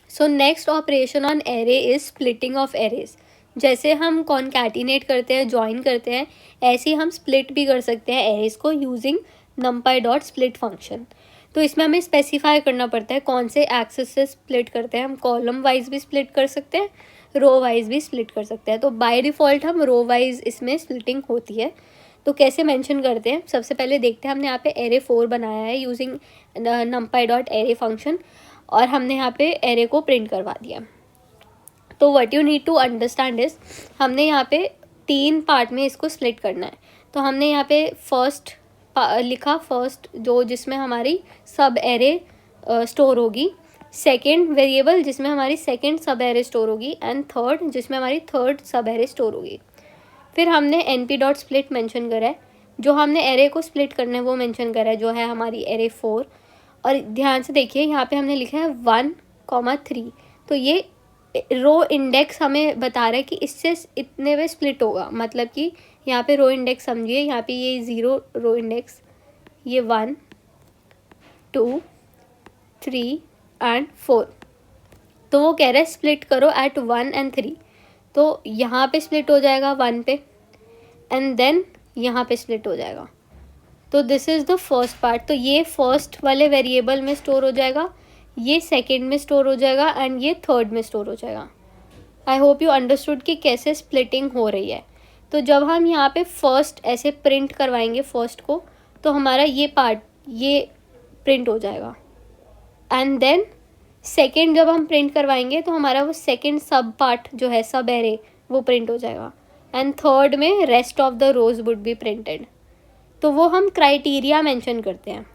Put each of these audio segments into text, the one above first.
So next operation on array is splitting of arrays. जैसे हम concatenate करते हैं, ज्वाइन करते हैं, ऐसे ही हम स्प्लिट भी कर सकते हैं एरेज को using numpy dot split function. तो इसमें हमें स्पेसिफाई करना पड़ता है कौन से एक्सेस से स्प्लिट करते हैं। हम कॉलम वाइज भी स्प्लिट कर सकते हैं, रो वाइज भी स्प्लिट कर सकते हैं। तो बाय डिफ़ॉल्ट हम रो वाइज इसमें स्प्लिटिंग होती है। तो कैसे मेंशन करते हैं, सबसे पहले देखते हैं। हमने यहाँ पे एरे 4 बनाया है using numpy dot array function, और हमने यहाँ पे एरे को प्रिंट करवा दिया। तो what you need to understand is, हमने यहाँ पे 3 पार्ट में इसको स्प्लिट करना है। तो हमने यहाँ पे फर्स्ट लिखा, फर्स्ट जो जिसमें हमारी सब एरे स्टोर होगी, सेकेंड वेरिएबल जिसमें हमारी सेकेंड सब एरे स्टोर होगी, एंड थर्ड जिसमें हमारी थर्ड सब एरे स्टोर होगी। फिर हमने np डॉट स्प्लिट मैंशन करा है, जो हमने एरे को स्प्लिट करना है वो मैंशन करा है, जो है हमारी एरे 4। और ध्यान से देखिए यहाँ पे हमने लिखा है 1,3। तो ये रो इंडेक्स हमें बता रहा है कि इससे इतने में स्प्लिट होगा। मतलब कि यहाँ पे रो इंडेक्स समझिए, यहाँ पे ये 0 रो इंडेक्स, ये 1, 2, 3 एंड 4। तो वो कह रहा है स्प्लिट करो एट 1 and 3। तो यहाँ पे स्प्लिट हो जाएगा 1 पे, एंड देन यहाँ पे स्प्लिट हो जाएगा। तो this is the first part. तो ये फर्स्ट वाले वेरिएबल में स्टोर हो जाएगा, ये सेकेंड में स्टोर हो जाएगा, एंड ये थर्ड में स्टोर हो जाएगा। आई होप यू अंडरस्टूड कि कैसे स्प्लिटिंग हो रही है। तो जब हम यहाँ पे फर्स्ट ऐसे प्रिंट करवाएंगे फर्स्ट को, तो हमारा ये पार्ट ये प्रिंट हो जाएगा, एंड देन सेकेंड जब हम प्रिंट करवाएंगे तो हमारा वो सेकेंड सब पार्ट जो है सब एरे वो प्रिंट हो जाएगा, एंड थर्ड में rest of the rows would be printed. तो वो हम क्राइटेरिया मेंशन करते हैं।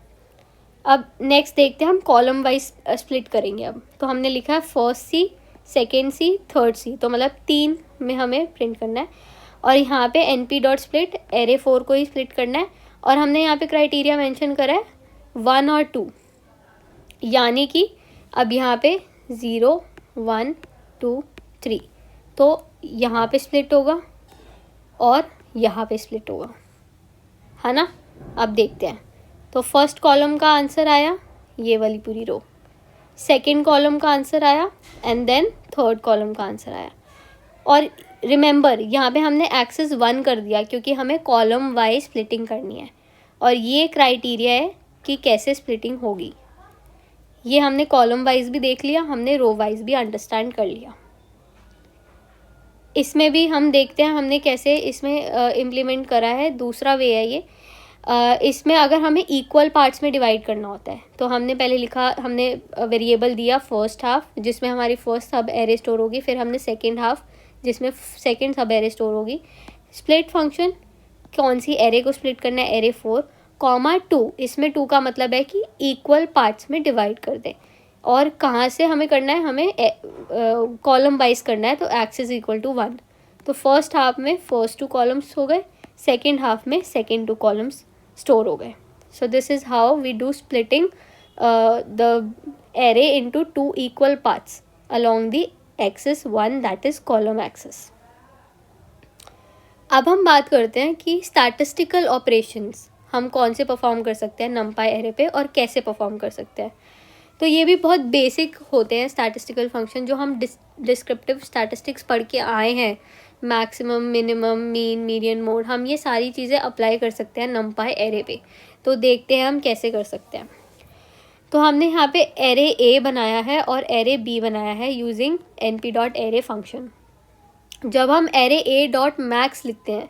अब नेक्स्ट देखते हैं, हम कॉलम वाइज स्प्लिट करेंगे अब। तो हमने लिखा है फर्स्ट सी, सेकेंड सी, थर्ड सी, तो मतलब 3 में हमें प्रिंट करना है। और यहाँ पे np डॉट स्प्लिट एरे 4 को ही स्प्लिट करना है, और हमने यहाँ पे क्राइटेरिया मेंशन करा है 1 और 2, यानी कि अब यहाँ पे 0, 1, 2, 3, तो यहाँ पे स्प्लिट होगा और यहाँ पे स्प्लिट होगा, है ना। अब देखते हैं। तो फर्स्ट कॉलम का आंसर आया ये वाली पूरी रो, सेकेंड कॉलम का आंसर आया, एंड देन थर्ड कॉलम का आंसर आया। और रिमेंबर यहाँ पे हमने एक्सेस 1 कर दिया क्योंकि हमें कॉलम वाइज स्प्लिटिंग करनी है, और ये क्राइटेरिया है कि कैसे स्प्लिटिंग होगी। ये हमने कॉलम वाइज भी देख लिया, हमने रो वाइज भी अंडरस्टैंड कर लिया। इसमें भी हम देखते हैं हमने कैसे इसमें इम्प्लीमेंट करा है। दूसरा वे है ये, इसमें अगर हमें इक्वल पार्ट्स में डिवाइड करना होता है तो हमने पहले लिखा, हमने वेरिएबल दिया फर्स्ट हाफ जिसमें हमारी फर्स्ट सब एरे स्टोर होगी, फिर हमने सेकेंड हाफ जिसमें सेकेंड सब एरे स्टोर होगी। स्प्लिट फंक्शन कौन सी एरे को स्प्लिट करना है, एरे 4, 2। इसमें 2 का मतलब है कि इक्वल पार्ट्स में डिवाइड कर दें। और कहाँ से हमें करना है, हमें कॉलम वाइज करना है, तो एक्सेस इक्वल टू 1। तो फर्स्ट हाफ में फर्स्ट 2 कॉलम्स हो गए, सेकेंड हाफ में सेकेंड 2 कॉलम्स स्टोर हो गए। So this is how we do splitting the array into 2 equal parts along the axis 1, that is column axis। अब हम बात करते हैं कि स्टैटिस्टिकल ऑपरेशंस हम कौन से परफॉर्म कर सकते हैं numpy एरे पे और कैसे परफॉर्म कर सकते हैं। तो ये भी बहुत बेसिक होते हैं स्टैटिस्टिकल फंक्शन, जो हम डिस्क्रिप्टिव स्टैटिस्टिक्स पढ़ के आए हैं, maximum, minimum, mean, median, mode, हम ये सारी चीज़ें अप्लाई कर सकते हैं numpy एरे पे। तो देखते हैं हम कैसे कर सकते हैं। तो हमने यहाँ पे एरे ए बनाया है और एरे बी बनाया है using np dot array function. जब हम एरे ए डॉट मैक्स लिखते हैं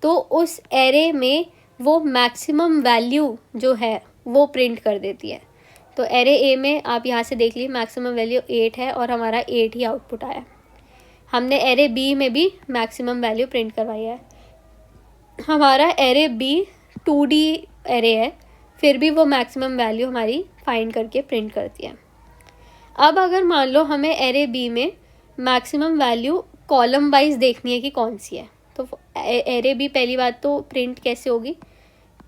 तो उस एरे में वो मैक्सिमम वैल्यू जो है वो प्रिंट कर देती है। तो एरे ए में आप यहाँ से देख लीजिए मैक्सिमम वैल्यू 8 है और हमारा 8 ही आउटपुट आया। हमने एरे बी में भी मैक्सिमम वैल्यू प्रिंट करवाई है। हमारा एरे बी 2D एरे है, फिर भी वो मैक्सिमम वैल्यू हमारी फाइंड करके प्रिंट करती है। अब अगर मान लो हमें एरे बी में मैक्सिमम वैल्यू कॉलम वाइज देखनी है कि कौन सी है, तो एरे बी पहली बात तो प्रिंट कैसे होगी,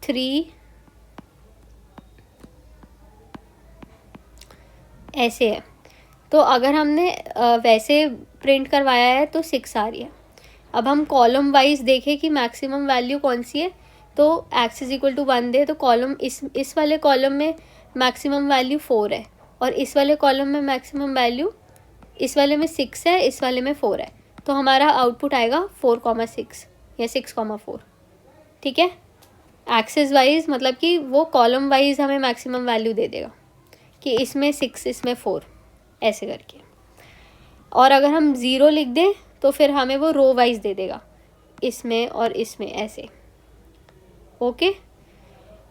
3 ऐसे है। तो अगर हमने वैसे प्रिंट करवाया है तो 6 आ रही है। अब हम कॉलम वाइज देखें कि मैक्सिमम वैल्यू कौन सी है, तो एक्स इज इक्वल टू 1 दे, तो कॉलम इस वाले कॉलम में मैक्सिमम वैल्यू 4 है और इस वाले कॉलम में मैक्सिमम वैल्यू इस वाले में 6 है, इस वाले में 4 है, तो हमारा आउटपुट आएगा 4,6 या 6,4। ठीक है, एक्सिस वाइज मतलब कि वो कॉलम वाइज हमें मैक्सिमम वैल्यू दे देगा कि इसमें 6, इसमें 4, ऐसे करके। और अगर हम 0 लिख दें तो फिर हमें वो रो वाइज दे देगा, इसमें और इसमें, ऐसे। Okay,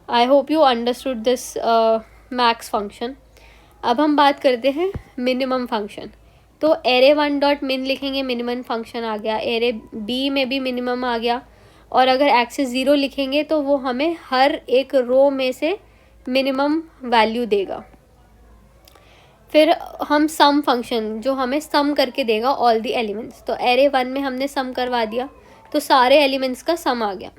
I hope you understood this max function. अब हम बात करते हैं मिनिमम फंक्शन। तो एरे 1 डॉट मिन लिखेंगे, मिनिमम फंक्शन आ गया। एरे बी में भी मिनिमम आ गया। और अगर एक्सिस 0 लिखेंगे तो वो हमें हर एक रो में से मिनिमम वैल्यू देगा। फिर हम सम फंक्शन, जो हमें सम करके देगा ऑल द एलिमेंट्स। तो एरे 1 में हमने सम करवा दिया तो सारे एलिमेंट्स का सम आ गया।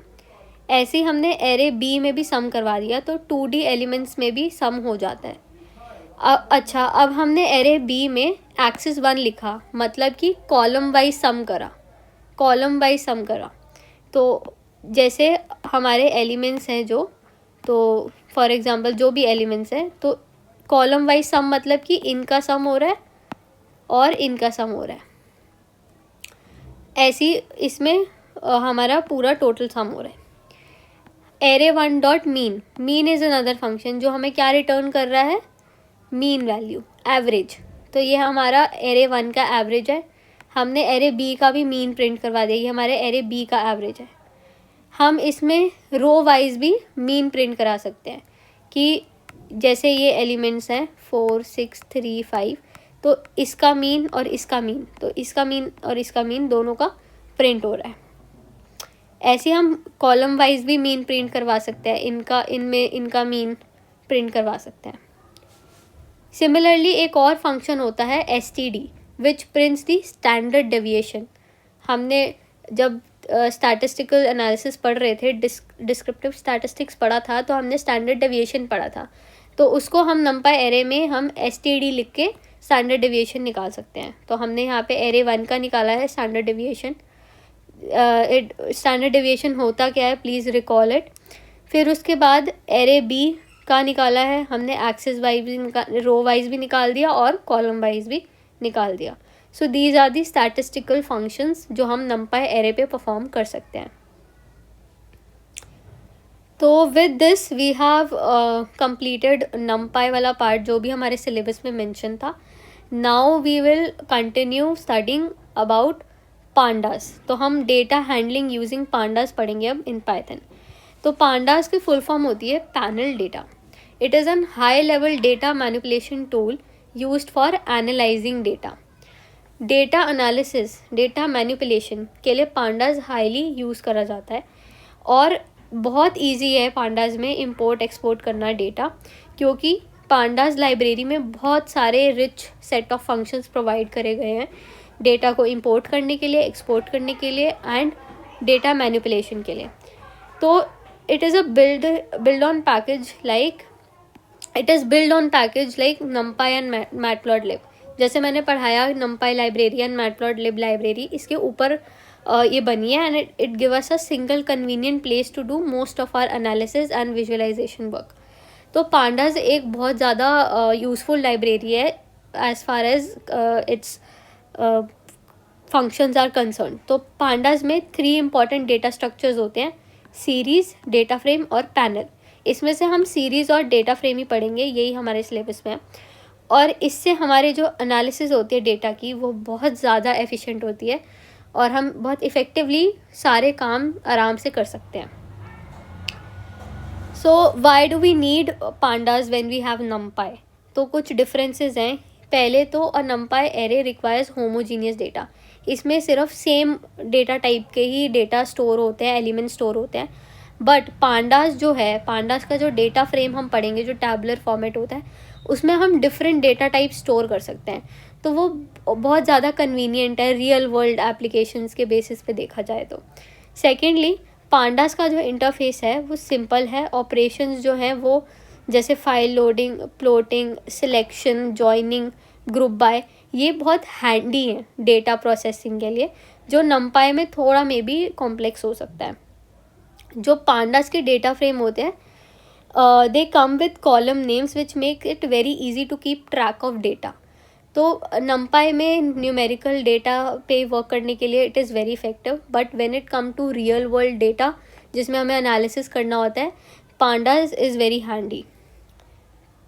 ऐसे ही हमने एरे बी में भी सम करवा दिया तो 2D एलिमेंट्स में भी सम हो जाता है। अच्छा, अब हमने एरे बी में एक्सिस 1 लिखा, मतलब कि कॉलम वाइज सम करा, कॉलम वाइज सम करा। तो जैसे हमारे एलिमेंट्स हैं जो, तो फॉर एग्जांपल जो भी एलिमेंट्स हैं, तो कॉलम वाइज सम मतलब कि इनका सम हो रहा है और इनका सम हो रहा है। ऐसी इसमें हमारा पूरा टोटल सम हो रहा है। Array 1 dot mean, mean is another function जो हमें क्या रिटर्न कर रहा है, मीन वैल्यू, एवरेज। तो ये हमारा एरे 1 का एवरेज है। हमने एरे बी का भी मीन प्रिंट करवा दिया, ये हमारे एरे बी का एवरेज है। हम इसमें रो वाइज भी मीन प्रिंट करा सकते हैं कि जैसे ये एलिमेंट्स हैं 4, 6, 3, 5, तो इसका मीन और इसका मीन, तो इसका मीन और इसका मीन दोनों का प्रिंट हो रहा है। ऐसे हम कॉलम वाइज भी मीन प्रिंट करवा सकते हैं, इनका मीन प्रिंट करवा सकते हैं। सिमिलरली एक और फंक्शन होता है STD, विच प्रिंट्स दी स्टैंडर्ड डेविएशन। हमने जब स्टैटिस्टिकल एनालिसिस पढ़ रहे थे, डिस्क्रिप्टिव स्टैटिस्टिक्स पढ़ा था, तो हमने स्टैंडर्ड डेविएशन पढ़ा था। तो उसको हम नंपाई एरे में हम STD लिख के स्टैंडर्ड डेविएशन निकाल सकते हैं। तो हमने यहाँ पे एरे 1 का निकाला है स्टैंडर्ड डेविएशन। स्टैंडर्ड डेविएशन होता क्या है, प्लीज़ रिकॉल इट। फिर उसके बाद एरे बी का निकाला है हमने, एक्सिस वाइज भी रो वाइज भी निकाल दिया और कॉलम वाइज भी निकाल दिया। So these are the statistical functions जो हम नंपाई एरे पे परफॉर्म कर सकते हैं। तो with this we have completed NumPy वाला पार्ट जो भी हमारे सिलेबस में मेंशन था। Now we will continue studying about pandas. तो हम डेटा हैंडलिंग यूजिंग पांडास पढ़ेंगे अब इन पाइथन। तो पांडास की फुल फॉर्म होती है panel data. It is an high level data manipulation tool used for analysing data. Data analysis, data manipulation के लिए पांडास हाईली यूज़ करा जाता है और बहुत इजी है पांडास में इंपोर्ट एक्सपोर्ट करना डेटा, क्योंकि पांडास लाइब्रेरी में बहुत सारे rich set of functions provide करे गए हैं डेटा को इंपोर्ट करने के लिए, एक्सपोर्ट करने के लिए एंड डेटा मैनिपुलेशन के लिए। तो it is a build on package like numpy and Matplotlib. जैसे मैंने पढ़ाया numpy library and Matplotlib library, इसके ऊपर ये बनी है एंड it give us a single convenient place to do most of our analysis and visualisation work. तो पांडास एक बहुत ज़्यादा यूज़फुल लाइब्रेरी है as far as its functions are concern. तो पांडास में 3 इंपॉर्टेंट डेटा स्ट्रक्चर्स होते हैं, सीरीज़, डेटा फ्रेम और पैनल। इसमें से हम सीरीज़ और डेटा फ्रेम ही पढ़ेंगे, यही हमारे सिलेबस में है। और इससे हमारे जो एनालिसिस होती है डेटा की वो बहुत ज़्यादा एफिशिएंट होती है और हम बहुत इफ़ेक्टिवली सारे काम आराम से कर सकते हैं। So why do we need pandas when we have numpy? तो कुछ डिफरेंसेस हैं। पहले तो a numpy array requires homogeneous data. इसमें सिर्फ सेम डेटा टाइप के ही डेटा स्टोर होते हैं, एलिमेंट स्टोर होते हैं। बट पांडास जो है, पांडास का जो डेटा फ्रेम हम पढ़ेंगे, जो टैबुलर फॉर्मेट होता है, उसमें हम डिफरेंट डेटा टाइप स्टोर कर सकते हैं। तो वो बहुत ज़्यादा कन्वीनियंट है रियल वर्ल्ड एप्लीकेशंस के बेसिस पे देखा जाए तो। सेकेंडली, पांडास का जो इंटरफेस है वो सिंपल है। ऑपरेशंस जो हैं वो जैसे file loading, plotting, selection, joining, group by, ये बहुत हैंडी हैं डेटा प्रोसेसिंग के लिए, जो numpy में थोड़ा मे बी कॉम्प्लेक्स हो सकता है। जो पांडास के डेटा फ्रेम होते हैं, they come with column names which make it very easy to keep track of data. तो numpy में न्यूमेरिकल डेटा पे वर्क करने के लिए it is very effective, but when it come to real world data जिसमें हमें analysis करना होता है, pandas is very handy.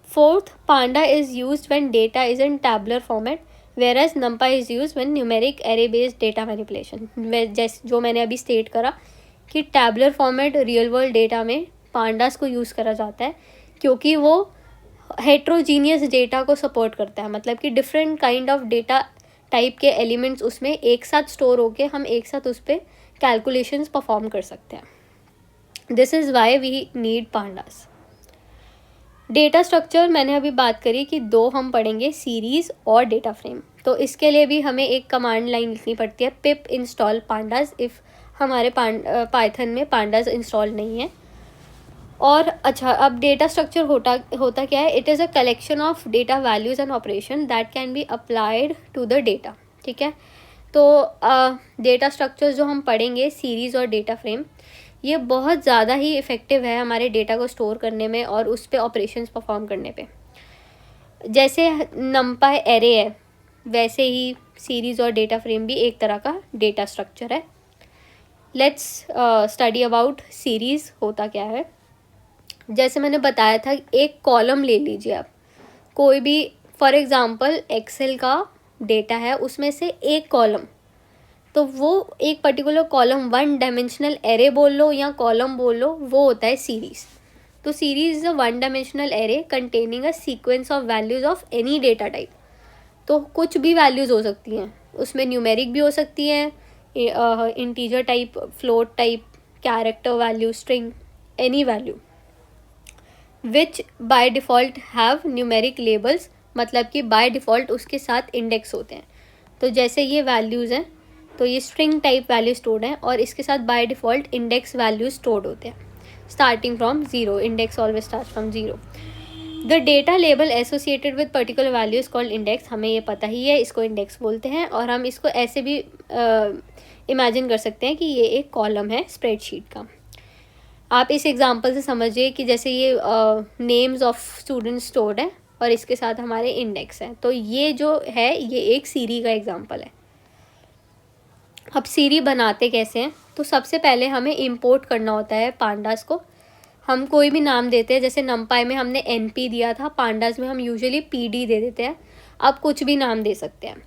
Fourth, panda is used when data is in tabular format, whereas numpy is used when numeric array based data manipulation. जैसे जो मैंने अभी state करा कि tabular format real world data में पांडास को use करा जाता है क्योंकि वो हेट्रोजीनियस डेटा को सपोर्ट करता है, मतलब कि different kind of data type के एलिमेंट्स उसमें एक साथ स्टोर होके हम एक साथ उस पर कैलकुलेशंस परफॉर्म कर सकते हैं. This is why we need pandas. Data structure मैंने अभी बात करी कि दो हम पढ़ेंगे, सीरीज़ और डेटा फ्रेम. तो इसके लिए भी हमें एक कमांड लाइन लिखनी पड़ती है, पिप इंस्टॉल पांडास, इफ़ हमारे पाइथन में पांडास इंस्टॉल नहीं है. और अच्छा, अब डेटा स्ट्रक्चर होता क्या है? It is a collection of data values and operation that can be applied to the data. ठीक है, तो डेटा स्ट्रक्चर्स जो हम पढ़ेंगे, सीरीज़ और डेटा फ्रेम, ये बहुत ज़्यादा ही इफ़ेक्टिव है हमारे डेटा को स्टोर करने में और उस पर ऑपरेशंस परफॉर्म करने पे. जैसे नम्पाई एरे है, वैसे ही सीरीज़ और डेटा फ्रेम भी एक तरह का डेटा स्ट्रक्चर है. Let's study about series. होता क्या है? जैसे मैंने बताया था, एक कॉलम ले लीजिए आप, कोई भी, फॉर एग्ज़ाम्पल एक्सेल का डेटा है, उसमें से एक कॉलम, तो वो एक particular column, one dimensional array बोल लो या कॉलम बोल लो, वो होता है सीरीज़. तो series is a one dimensional array containing a sequence of values of any data type. तो कुछ भी वैल्यूज़ हो सकती हैं उसमें, न्यूमेरिक भी हो सकती हैं, integer type, float type, character value, string, any value which by default have numeric labels, मतलब कि बाय डिफ़ॉल्ट उसके साथ इंडेक्स होते हैं. तो जैसे ये वैल्यूज़ हैं, तो ये स्ट्रिंग टाइप वैल्यू स्टोर्ड हैं और इसके साथ by default index values stored होते हैं, starting from zero. Index always start from zero. The data label associated with particular values called index. हमें ये पता ही है, इसको इंडेक्स बोलते हैं. और हम इसको ऐसे भी इमेजिन कर सकते हैं कि ये एक कॉलम है स्प्रेडशीट का. आप इस एग्जांपल से समझिए कि जैसे ये नेम्स ऑफ स्टूडेंट्स स्टोर्ड है और इसके साथ हमारे इंडेक्स हैं, तो ये जो है ये एक सीरी का एग्जांपल है. अब सीरी बनाते कैसे हैं? तो सबसे पहले हमें इंपोर्ट करना होता है पांडास को. हम कोई भी नाम देते हैं, जैसे नम्पाई में हमने NP दिया था, पांडास में हम यूजुअली PD दे देते हैं. आप कुछ भी नाम दे सकते हैं.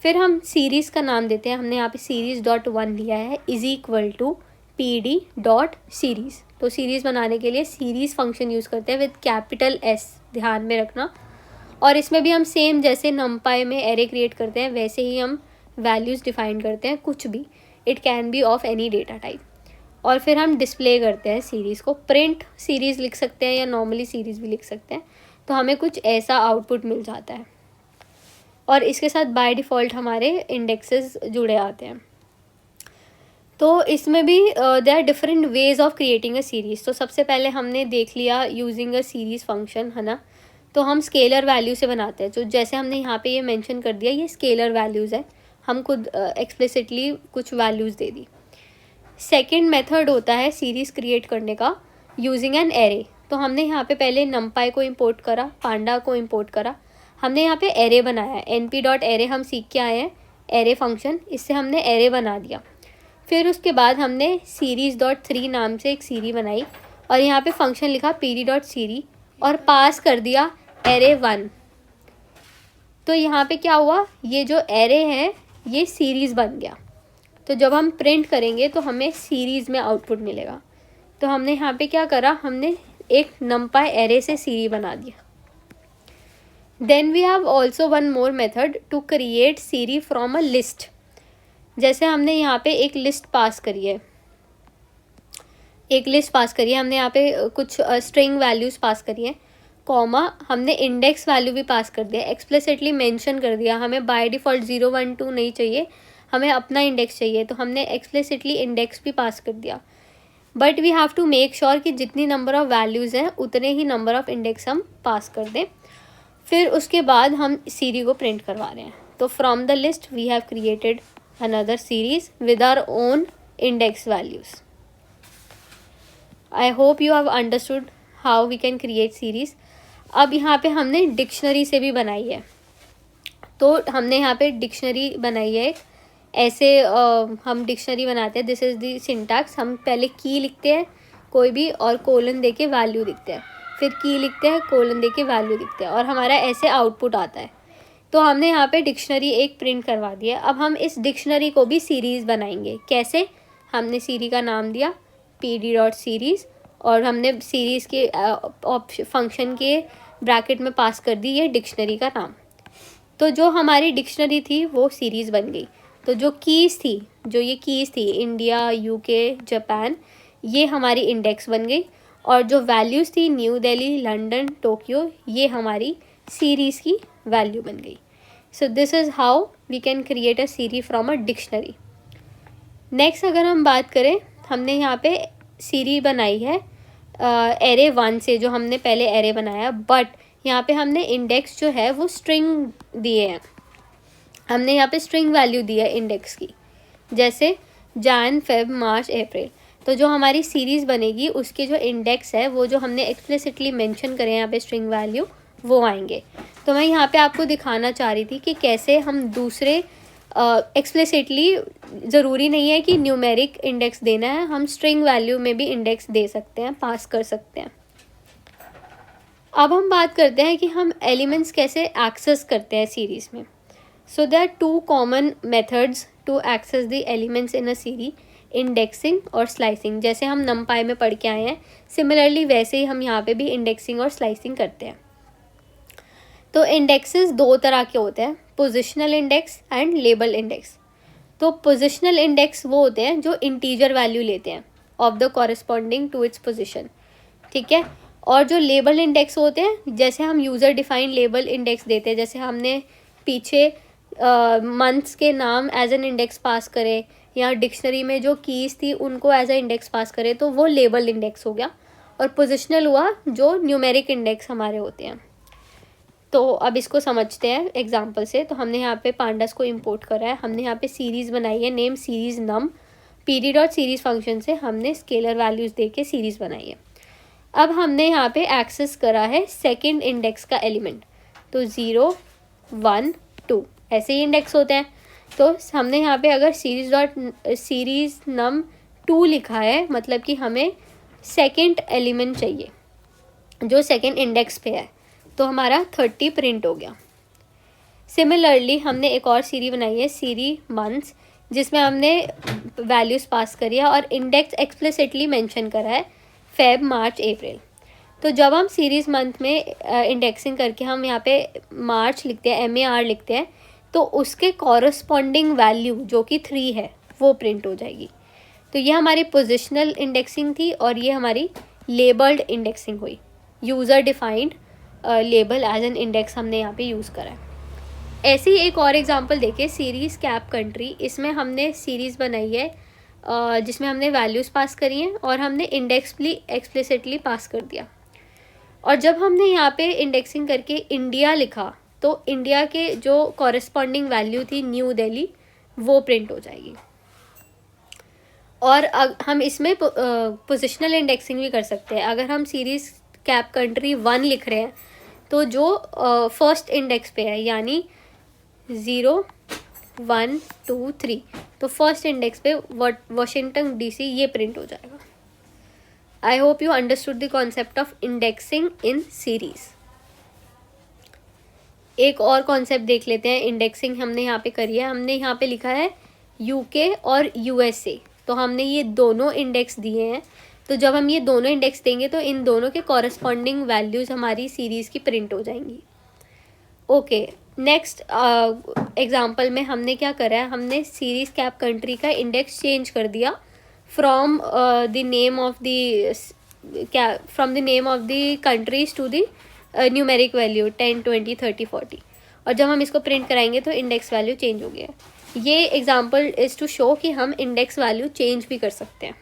फिर हम सीरीज़ का नाम देते हैं. हमने यहाँ पे series.1 लिया है, इज इक्वल टू PD.series. तो सीरीज़ बनाने के लिए सीरीज़ फंक्शन यूज़ करते हैं विद कैपिटल S, ध्यान में रखना. और इसमें भी हम सेम जैसे नम्पाई में एरे क्रिएट करते हैं वैसे ही हम वैल्यूज़ डिफ़ाइन करते हैं, कुछ भी, it can be of any data type. और फिर हम डिस्प्ले करते हैं सीरीज़ को. प्रिंट सीरीज़ लिख सकते हैं या नॉर्मली सीरीज़ भी लिख सकते हैं. तो हमें कुछ ऐसा आउटपुट मिल जाता है और इसके साथ बाय डिफ़ॉल्ट हमारे इंडेक्सेस जुड़े आते हैं. तो इसमें भी there are different ways of creating a series. तो सबसे पहले हमने देख लिया यूजिंग अ सीरीज़ फंक्शन, है ना. तो हम स्केलर वैल्यू से बनाते हैं. तो जैसे हमने यहाँ पे ये मेंशन कर दिया, ये स्केलर वैल्यूज़ है, हम खुद एक्सप्लिसिटली कुछ वैल्यूज़ दे दी. सेकंड मेथड होता है सीरीज़ क्रिएट करने का यूजिंग एन एरे. तो हमने यहाँ पे पहले नम्पाई को इंपोर्ट करा, पांडा को इंपोर्ट करा, हमने यहाँ पे एरे बनाया. np.array हम सीख के आए हैं, एरे फंक्शन, इससे हमने एरे बना दिया. फिर उसके बाद हमने series.3 नाम से एक सीरी बनाई और यहाँ पे फंक्शन लिखा pd.series और पास कर दिया array1. तो यहाँ पे क्या हुआ, ये जो एरे है ये सीरीज़ बन गया. तो जब हम प्रिंट करेंगे तो हमें सीरीज़ में आउटपुट मिलेगा. तो हमने यहाँ पे क्या करा, हमने एक नम्पाई एरे से सीरी बना दिया. Then we have also one more method to create series from a list. जैसे हमने यहाँ पे एक लिस्ट पास करी है, हमने यहाँ पे कुछ स्ट्रिंग वैल्यूज़ पास करी है, कॉमा हमने इंडेक्स वैल्यू भी पास कर दिया, एक्सप्लिसिटली मेंशन कर दिया. हमें बाय डिफ़ॉल्ट 0 1 2 नहीं चाहिए, हमें अपना इंडेक्स चाहिए, तो हमने एक्सप्लिसिटली इंडेक्स भी पास कर दिया. But we have to make sure कि जितनी नंबर ऑफ़ वैल्यूज़ हैं उतने ही नंबर ऑफ़ इंडेक्स हम पास कर दें. फिर उसके बाद हम सीरी को प्रिंट करवा रहे हैं. तो from the list we have created another series with our own index values. I hope you have understood how we can create series. अब यहाँ पे हमने डिक्शनरी से भी बनाई है. तो हमने यहाँ पे डिक्शनरी बनाई है ऐसे हम डिक्शनरी बनाते हैं। This is the syntax. हम पहले की लिखते हैं कोई भी और कोलन दे के वैल्यू लिखते हैं, फिर की लिखते हैं कोलन दे के वैल्यू लिखते हैं, और हमारा ऐसे आउटपुट आता है। तो हमने यहाँ पे डिक्शनरी एक प्रिंट करवा दिया। अब हम इस डिक्शनरी को भी सीरीज़ बनाएंगे। कैसे? हमने सीरी का नाम दिया pd.series और हमने सीरीज़ के फंक्शन के ब्रैकेट में पास कर दी ये डिक्शनरी का नाम। तो जो हमारी डिक्शनरी थी वो सीरीज़ बन गई। तो जो कीज़ थी, जो ये कीज़ थी इंडिया, यूके, जापान, ये हमारी इंडेक्स बन गई। और जो वैल्यूज़ थी न्यू दिल्ली, लंदन, टोक्यो, ये हमारी सीरीज़ की वैल्यू बन गई। So this is how we can create a series from a dictionary. Next अगर हम बात करें, हमने यहाँ पे सीरी बनाई है एरे 1 से, जो हमने पहले एरे बनाया, बट यहाँ पे हमने इंडेक्स जो है वो स्ट्रिंग दिए हैं। हमने यहाँ पे स्ट्रिंग वैल्यू दी है इंडेक्स की, जैसे जैन, फेब, मार्च, अप्रैल। तो जो हमारी सीरीज़ बनेगी उसके जो इंडेक्स है वो जो हमने एक्सप्लिसिटली मेंशन करे यहाँ पे स्ट्रिंग वैल्यू, वो आएंगे। तो मैं यहाँ पे आपको दिखाना चाह रही थी कि कैसे हम दूसरे एक्सप्लिसिटली, ज़रूरी नहीं है कि न्यूमेरिक इंडेक्स देना है, हम स्ट्रिंग वैल्यू में भी इंडेक्स दे सकते हैं, पास कर सकते हैं। अब हम बात करते हैं कि हम एलिमेंट्स कैसे एक्सेस करते हैं सीरीज़ में। So there are 2 common methods to access the elements in a series, indexing और स्लाइसिंग। जैसे हम नमपाई में पढ़ के आए हैं, सिमिलरली वैसे ही हम यहाँ पे भी इंडेक्सिंग और स्लाइसिंग करते हैं। तो इंडेक्सेस 2 तरह के होते हैं, positional index and label index. तो पोजिशनल इंडेक्स वो होते हैं जो इंटीजर वैल्यू लेते हैं of the corresponding to its position, ठीक है। और जो लेबल इंडेक्स होते हैं, जैसे हम यूज़र डिफाइंड लेबल इंडेक्स देते हैं, जैसे हमने पीछे मंथ्स के नाम एज एन इंडेक्स पास करे, या डिक्शनरी में जो कीज़ थी उनको एज ए इंडेक्स पास करे, तो वो लेबल इंडेक्स हो गया। और पोजिशनल हुआ जो न्यूमेरिक इंडेक्स हमारे होते हैं। तो अब इसको समझते हैं एग्जांपल से। तो हमने यहाँ पे पांडास को इंपोर्ट करा है, हमने यहाँ पे सीरीज़ बनाई है, नेम सीरीज़ नम, pd.series फंक्शन से हमने स्केलर वैल्यूज़ दे के सीरीज़ बनाई है। अब हमने यहाँ पे एक्सेस करा है सेकंड इंडेक्स का एलिमेंट, तो 0, 1, 2 ऐसे ही इंडेक्स होते हैं। तो हमने यहाँ पे अगर सीरीज़ नम 2 लिखा है, मतलब कि हमें सेकंड एलिमेंट चाहिए जो सेकंड इंडेक्स पे है, तो हमारा 30 प्रिंट हो गया। सिमिलरली हमने एक और सीरी बनाई है, सीरी मंथ्स, जिसमें हमने वैल्यूज़ पास करी है और इंडेक्स एक्सप्लिसिटली मेंशन करा है फेब, मार्च, अप्रैल। तो जब हम सीरीज़ मंथ में इंडेक्सिंग करके हम यहाँ पे मार्च लिखते हैं, MAR लिखते हैं, तो उसके कॉरस्पॉन्डिंग वैल्यू जो कि 3 है वो प्रिंट हो जाएगी। तो ये हमारी पोजिशनल इंडेक्सिंग थी और ये हमारी लेबल्ड इंडेक्सिंग हुई। User defined label as an index हमने यहाँ पे यूज़ करा है। ऐसे ही एक और एग्जांपल देखिए, सीरीज़ कैप कंट्री। इसमें हमने सीरीज़ बनाई है जिसमें हमने वैल्यूज़ पास करी हैं और हमने इंडेक्स भी एक्सप्लिसिटली पास कर दिया। और जब हमने यहाँ पे इंडेक्सिंग करके इंडिया लिखा, तो इंडिया के जो कॉरस्पॉन्डिंग वैल्यू थी न्यू दिल्ली, वो प्रिंट हो जाएगी। और हम इसमें पोजिशनल इंडेक्सिंग भी कर सकते हैं। अगर हम सीरीज़ कैप कंट्री 1 लिख रहे हैं, तो जो फर्स्ट इंडेक्स पे है, यानी 0, 1, 2, 3, तो फर्स्ट इंडेक्स पे वाशिंगटन DC ये प्रिंट हो जाएगा। I hope you understood the concept of indexing in series. एक और कॉन्सेप्ट देख लेते हैं। इंडेक्सिंग हमने यहाँ पे करी है, हमने यहाँ पे लिखा है UK और USA, तो हमने ये दोनों इंडेक्स दिए हैं। तो जब हम ये दोनों इंडेक्स देंगे तो इन दोनों के कॉरस्पॉन्डिंग वैल्यूज़ हमारी सीरीज़ की प्रिंट हो जाएंगी। ओके, नेक्स्ट एग्जांपल में हमने क्या करा है, हमने सीरीज़ कैप कंट्री का इंडेक्स चेंज कर दिया from the name of the countries to the numeric value 10, 20, 30, 40। और जब हम इसको प्रिंट कराएंगे तो इंडेक्स वैल्यू चेंज हो गया है। ये एग्जांपल इज़ टू शो कि हम इंडेक्स वैल्यू चेंज भी कर सकते हैं।